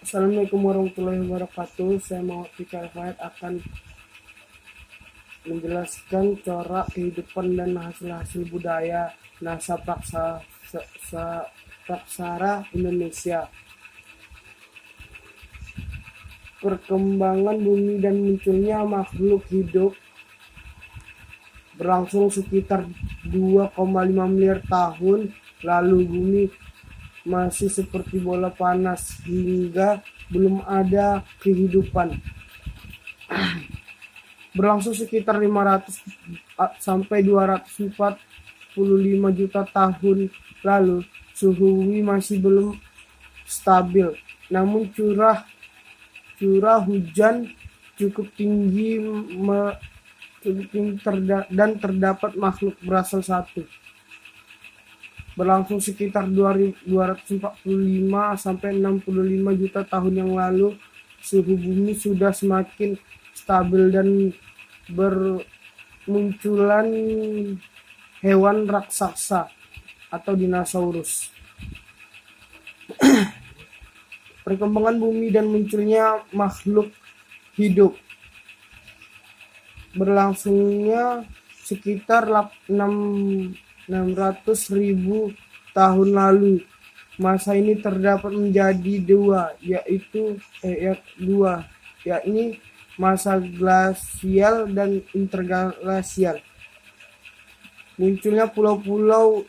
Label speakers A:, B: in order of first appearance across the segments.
A: Assalamualaikum warahmatullahi wabarakatuh. Saya Muhammad Fikar Fahid akan menjelaskan corak kehidupan dan hasil-hasil budaya Nasa Praksara Indonesia. Perkembangan bumi dan munculnya makhluk hidup berlangsung sekitar 2,5 miliar tahun lalu. Bumi masih seperti bola panas hingga belum ada kehidupan. Berlangsung sekitar 500 sampai 245 juta tahun lalu, suhu bumi masih belum stabil. Namun curah hujan cukup tinggi dan terdapat makhluk berasal satu. Berlangsung sekitar 245 sampai 65 juta tahun yang lalu, suhu bumi sudah semakin stabil dan bermunculan hewan raksasa atau dinosaurus. Perkembangan bumi dan munculnya makhluk hidup berlangsungnya sekitar 600.000 tahun lalu. Masa ini terdapat menjadi dua, yakni masa glasial dan interglasial. Munculnya pulau-pulau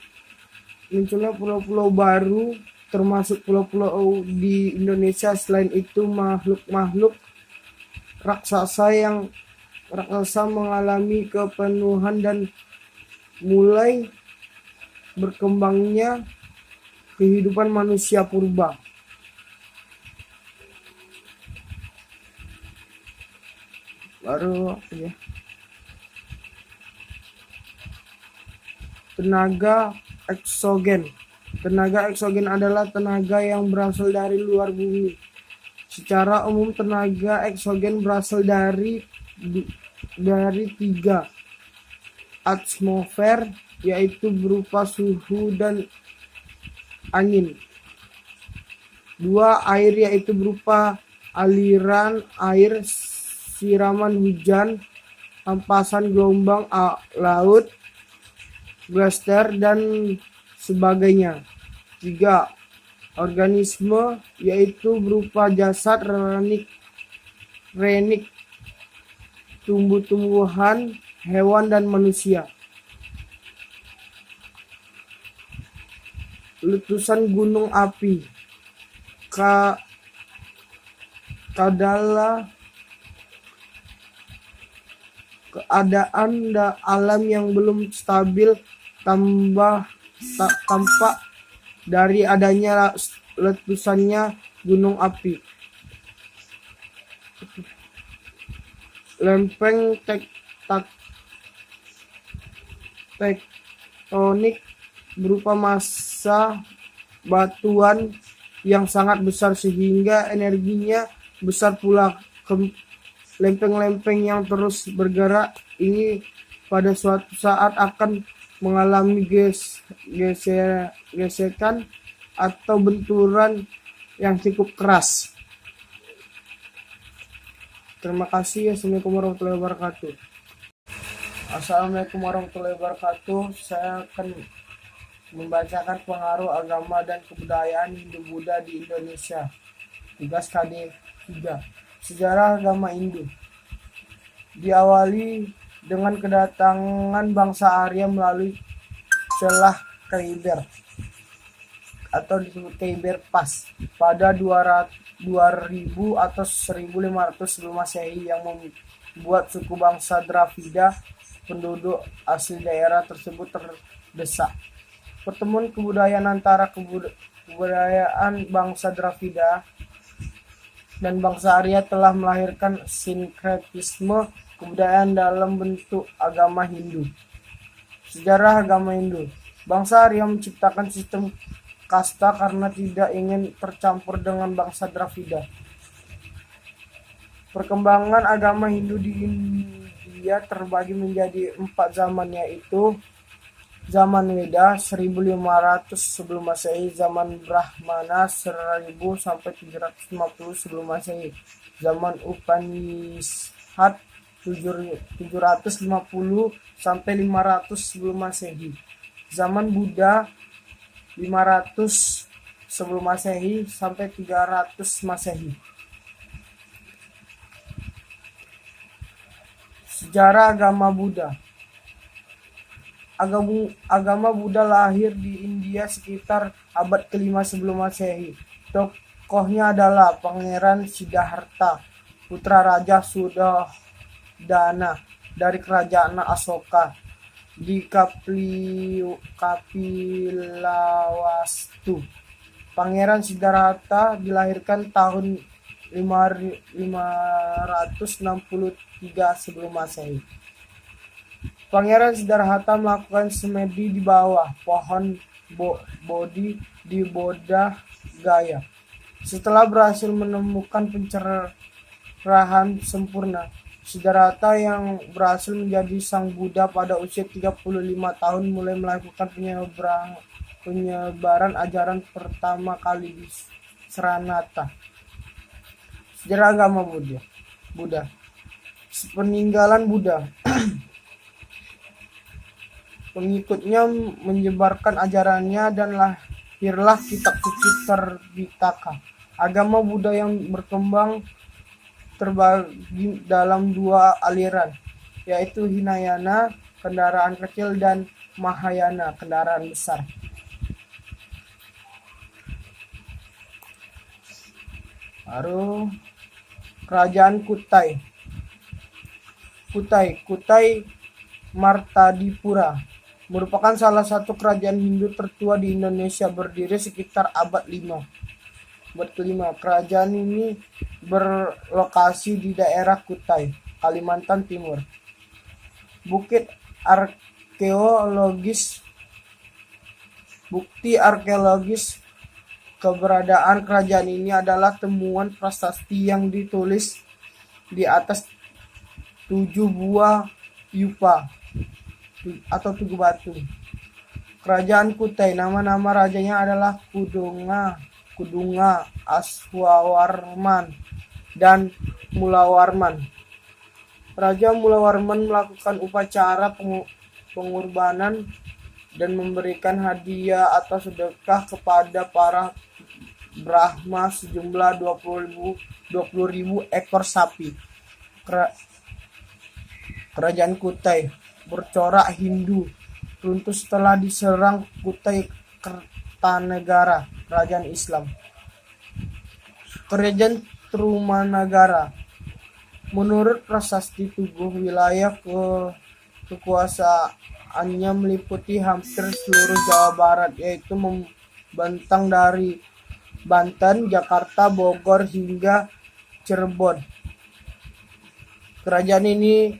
A: baru, termasuk pulau-pulau di Indonesia. Selain itu, makhluk-makhluk raksasa mengalami kepenuhan dan mulai berkembangnya kehidupan manusia purba. Tenaga eksogen. Tenaga eksogen adalah tenaga yang berasal dari luar bumi. Secara umum, tenaga eksogen berasal dari 3 atmosfer, yaitu berupa suhu dan angin. 2 air, yaitu berupa aliran air, siraman hujan, hempasan gelombang laut, glaster, dan sebagainya. 3 organisme, yaitu berupa jasad, renik, tumbuh-tumbuhan, hewan, dan manusia. Letusan gunung api. Keadaan alam yang belum stabil tampak dari adanya letusannya gunung api. Lempeng tektonik berupa massa batuan yang sangat besar sehingga energinya besar pula. Lempeng-lempeng yang terus bergerak ini pada suatu saat akan mengalami gesekan atau benturan yang cukup keras. Terima kasih. Assalamualaikum warahmatullahi wabarakatuh. Assalamualaikum warahmatullahi wabarakatuh. Saya akan membacakan pengaruh agama dan kebudayaan Hindu-Buddha di Indonesia. Tugas KD 3. Sejarah agama Hindu. Diawali dengan kedatangan bangsa Arya melalui celah Khyber atau disebut Khyber Pass pada 2000 atau 1500 sebelum Masehi, yang membuat suku bangsa Dravida, penduduk asli daerah tersebut, terdesak. Pertemuan kebudayaan antara kebudayaan bangsa Dravida dan bangsa Arya telah melahirkan sinkretisme kebudayaan dalam bentuk agama Hindu. Sejarah agama Hindu. Bangsa Arya menciptakan sistem kasta karena tidak ingin tercampur dengan bangsa Dravida. Perkembangan agama Hindu di India terbagi menjadi 4 zaman, yaitu Zaman Weda 1500 sebelum Masehi, zaman Brahmana 1000 sampai 750 sebelum Masehi, zaman Upanishad 750 sampai 500 sebelum Masehi, zaman Buddha 500 sebelum Masehi sampai 300 Masehi. Sejarah agama Buddha. Agama Buddha lahir di India sekitar abad ke-5 sebelum Masehi. Tokohnya adalah Pangeran Siddhartha, putra Raja Suddhodana dari kerajaan Asoka di Kapilawastu. Pangeran Siddhartha dilahirkan tahun 563 sebelum Masehi. Pangeran Siddhartha melakukan semedi di bawah pohon Bodhi di Bodha Gaya. Setelah berhasil menemukan pencerahan sempurna, Siddhartha yang berhasil menjadi sang Buddha pada usia 35 tahun mulai melakukan penyebaran ajaran pertama kali di Saranata. Sejarah agama Buddha. Peninggalan Buddha. Pengikutnya menyebarkan ajarannya dan lahirlah kitab suci Tripitaka. Agama Buddha yang berkembang terbagi dalam dua aliran, yaitu Hinayana, kendaraan kecil, dan Mahayana, kendaraan besar. Baru Kerajaan Kutai Martadipura merupakan salah satu kerajaan Hindu tertua di Indonesia, berdiri sekitar abad ke-5. Kerajaan ini berlokasi di daerah Kutai, Kalimantan Timur. Bukti arkeologis keberadaan kerajaan ini adalah temuan prasasti yang ditulis di atas 7 buah yupa atau tugu batu. Kerajaan Kutai, nama-nama rajanya adalah Kudunga, Aswawarman, dan Mulawarman. Raja Mulawarman melakukan upacara pengorbanan dan memberikan hadiah atau sedekah kepada para Brahma sejumlah 20.000 ekor sapi. Kerajaan Kutai bercorak Hindu runtuh setelah diserang Kutai Kertanegara, kerajaan Islam. Kerajaan Trumanagara. Menurut prasasti Tugu, wilayah kekuasaannya meliputi hampir seluruh Jawa Barat, yaitu membentang dari Banten, Jakarta, Bogor, hingga Cirebon. Kerajaan ini